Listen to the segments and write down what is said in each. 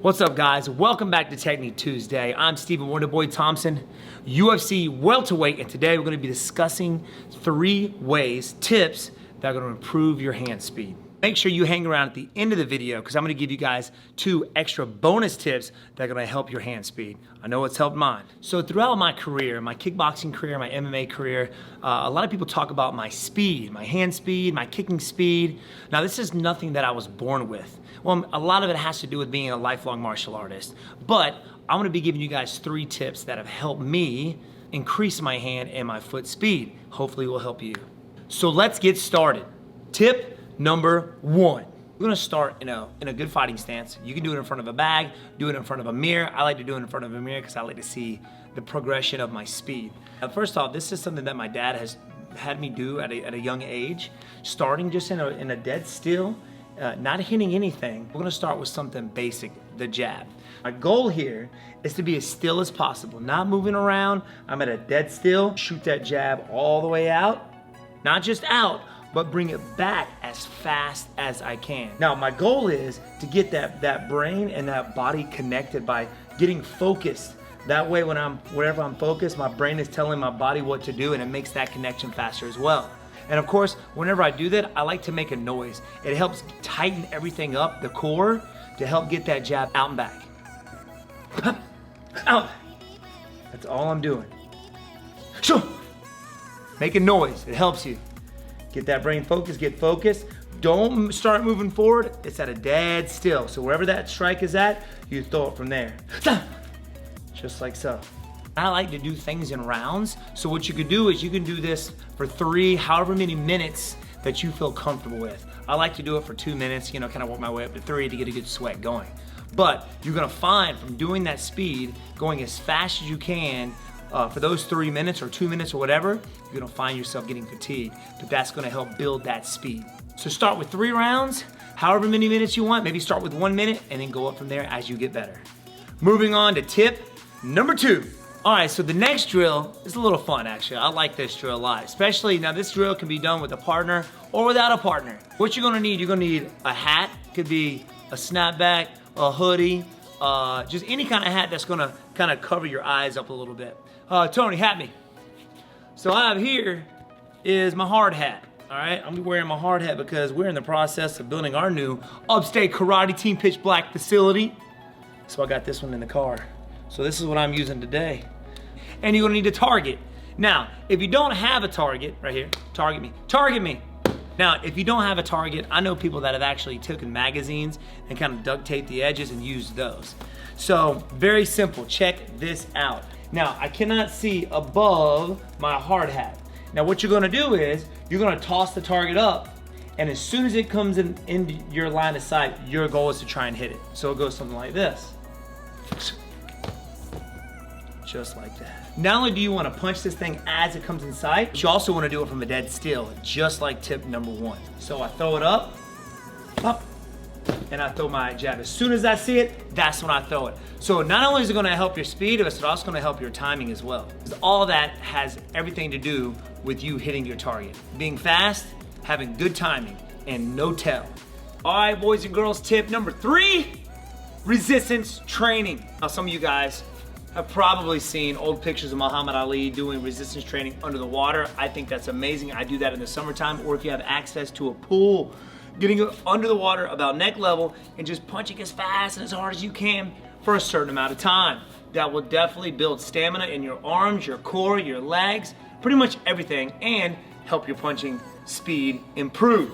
What's up, guys? Welcome back to Technique Tuesday. I'm Stephen Wonderboy Thompson, UFC welterweight, and today we're going to be discussing 3 tips that are going to improve your hand speed. Make sure you hang around at the end of the video because I'm going to give you guys 2 extra bonus tips that are going to help your hand speed. I know it's helped mine. So throughout my career, my kickboxing career, my MMA career, a lot of people talk about my speed, my hand speed, my kicking speed. Now this is nothing that I was born with. Well, a lot of it has to do with being a lifelong martial artist. But I'm going to be giving you guys 3 tips that have helped me increase my hand and my foot speed. Hopefully it will help you. So let's get started. Tip number 1. We're gonna start in a good fighting stance. You can do it in front of a bag, do it in front of a mirror. I like to do it in front of a mirror because I like to see the progression of my speed. Now, first off, this is something that my dad has had me do at a young age, starting just in a dead still, not hitting anything. We're gonna start with something basic, the jab. My goal here is to be as still as possible, not moving around. I'm at a dead still, shoot that jab all the way out, not just out, but bring it back as fast as I can. Now, my goal is to get that brain and that body connected by getting focused. That way, wherever I'm focused, my brain is telling my body what to do, and it makes that connection faster as well. And of course, whenever I do that, I like to make a noise. It helps tighten everything up, the core, to help get that jab out and back. Out. That's all I'm doing. Make a noise, it helps you. Get that brain focused, get focused. Don't start moving forward. It's at a dead still. So wherever that strike is at, you throw it from there. Just like so. I like to do things in rounds. So what you could do is you can do this for 3, however many minutes that you feel comfortable with. I like to do it for 2 minutes, kind of work my way up to 3 to get a good sweat going. But you're gonna find from doing that speed, going as fast as you can, for those 3 minutes or 2 minutes or whatever, you're gonna find yourself getting fatigued, but that's gonna help build that speed. So start with 3 rounds, however many minutes you want, maybe start with 1 minute and then go up from there as you get better. Moving on to tip number 2. All right, so the next drill is a little fun actually. I like this drill a lot, especially now this drill can be done with a partner or without a partner. What you're gonna need a hat, could be a snapback, a hoodie, just any kind of hat that's gonna kind of cover your eyes up a little bit. Tony, hat me. So I have here is my hard hat. All right, I'm wearing my hard hat because we're in the process of building our new Upstate Karate Team Pitch Black facility. So I got this one in the car. So this is what I'm using today. And you're gonna need a target. Now, if you don't have a target, right here, target me. Now, if you don't have a target, I know people that have actually taken magazines and kind of duct taped the edges and used those. So very simple, check this out. Now, I cannot see above my hard hat. Now, what you're gonna do is, you're gonna toss the target up, and as soon as it comes into your line of sight, your goal is to try and hit it. So it goes something like this. Just like that. Not only do you wanna punch this thing as it comes in sight, but you also wanna do it from a dead still, just like tip number 1. So I throw it up, and I throw my jab. As soon as I see it, that's when I throw it. So not only is it gonna help your speed, it's also gonna help your timing as well. Because all that has everything to do with you hitting your target. Being fast, having good timing, and no tell. All right, boys and girls, tip number 3, resistance training. Now, some of you guys have probably seen old pictures of Muhammad Ali doing resistance training under the water. I think that's amazing. I do that in the summertime, or if you have access to a pool, getting under the water about neck level and just punching as fast and as hard as you can for a certain amount of time. That will definitely build stamina in your arms, your core, your legs, pretty much everything, and help your punching speed improve.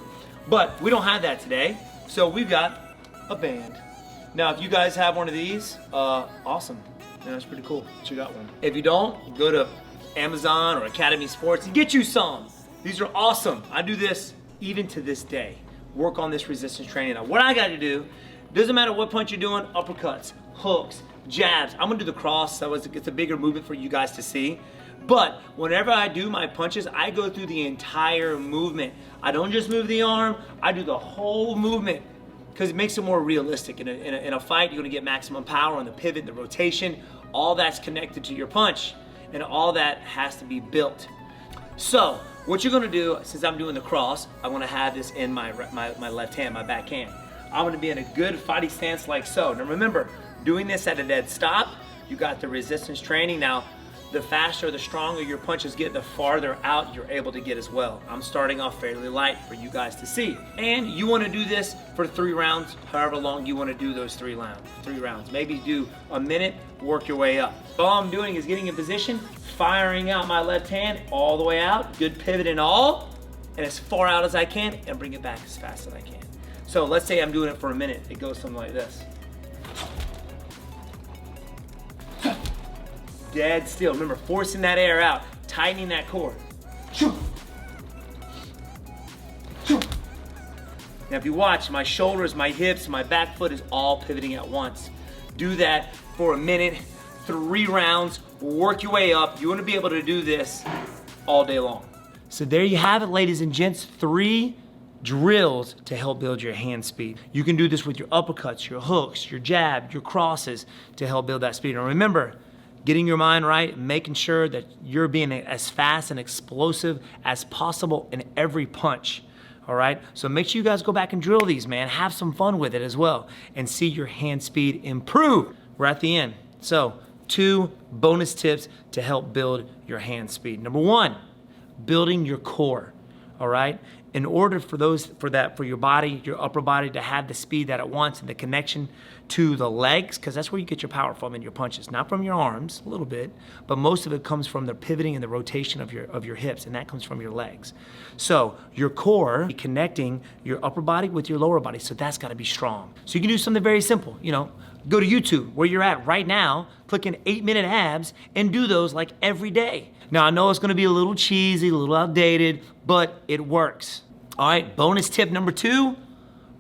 But we don't have that today, so we've got a band. Now, if you guys have one of these, awesome. Yeah, that's pretty cool that you got one. If you don't, go to Amazon or Academy Sports and get you some. These are awesome. I do this even to this day. Work on this resistance training. Now, what I got to do, doesn't matter what punch you're doing, uppercuts, hooks, jabs. I'm gonna do the cross, so it's a bigger movement for you guys to see. But whenever I do my punches, I go through the entire movement. I don't just move the arm, I do the whole movement because it makes it more realistic. In a fight, you're gonna get maximum power on the pivot, the rotation, all that's connected to your punch, and all that has to be built. So, what you're gonna do, since I'm doing the cross, I wanna have this in my left hand, my back hand. I'm gonna be in a good fighting stance like so. Now remember, doing this at a dead stop, you got the resistance training. Now, the faster, the stronger your punches get, the farther out you're able to get as well. I'm starting off fairly light for you guys to see. And you wanna do this for 3 rounds, however long you wanna do those 3 rounds. Maybe do a minute, work your way up. All I'm doing is getting in position, firing out my left hand all the way out, good pivot and all, and as far out as I can, and bring it back as fast as I can. So let's say I'm doing it for a minute. It goes something like this. Dead still. Remember, forcing that air out, tightening that core. Now if you watch, my shoulders, my hips, my back foot is all pivoting at once. Do that for a minute, 3 rounds, work your way up. You wanna be able to do this all day long. So there you have it, ladies and gents, 3 drills to help build your hand speed. You can do this with your uppercuts, your hooks, your jab, your crosses to help build that speed. And remember, getting your mind right, making sure that you're being as fast and explosive as possible in every punch, all right? So make sure you guys go back and drill these, man. Have some fun with it as well and see your hand speed improve. We're at the end. So 2 bonus tips to help build your hand speed. Number 1, building your core, all right? In order for your body, your upper body to have the speed that it wants and the connection to the legs, because that's where you get your power from in your punches, not from your arms, a little bit, but most of it comes from the pivoting and the rotation of your hips, and that comes from your legs. So your core, connecting your upper body with your lower body, so that's gotta be strong. So you can do something very simple, you know, go to YouTube, where you're at right now, click an 8-minute abs, and do those like every day. Now I know it's gonna be a little cheesy, a little outdated, but it works. All right, bonus tip number 2,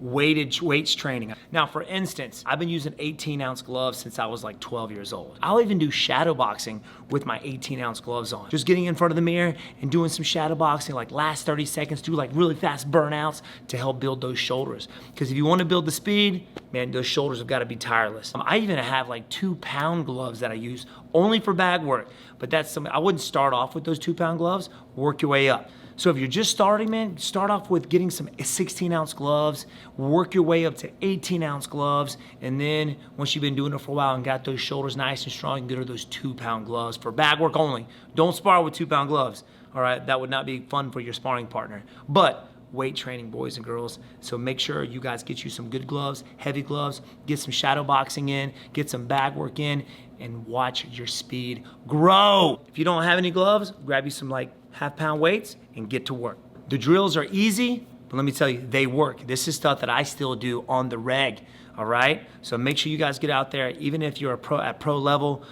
weights training. Now, for instance, I've been using 18-ounce gloves since I was like 12 years old. I'll even do shadow boxing with my 18-ounce gloves on. Just getting in front of the mirror and doing some shadow boxing, like last 30 seconds, do like really fast burnouts to help build those shoulders. Because if you want to build the speed, man, those shoulders have got to be tireless. I even have like 2-pound gloves that I use only for bag work, but that's something, I wouldn't start off with those 2-pound gloves, work your way up. So if you're just starting, man, start off with getting some 16-ounce gloves, work your way up to 18-ounce gloves, and then once you've been doing it for a while and got those shoulders nice and strong, you can go to those 2-pound gloves for bag work only. Don't spar with 2-pound gloves, all right? That would not be fun for your sparring partner. But weight training, boys and girls, so make sure you guys get you some good gloves, heavy gloves, get some shadow boxing in, get some bag work in, and watch your speed grow. If you don't have any gloves, grab you some like half-pound weights and get to work. The drills are easy, but let me tell you, they work. This is stuff that I still do on the reg, all right? So make sure you guys get out there, even if you're at pro level,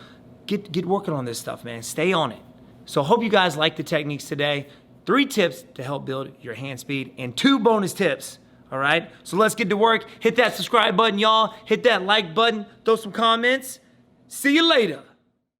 get working on this stuff, man. Stay on it. So I hope you guys like the techniques today. 3 tips to help build your hand speed and 2 bonus tips, all right? So let's get to work. Hit that subscribe button, y'all. Hit that like button. Throw some comments. See you later.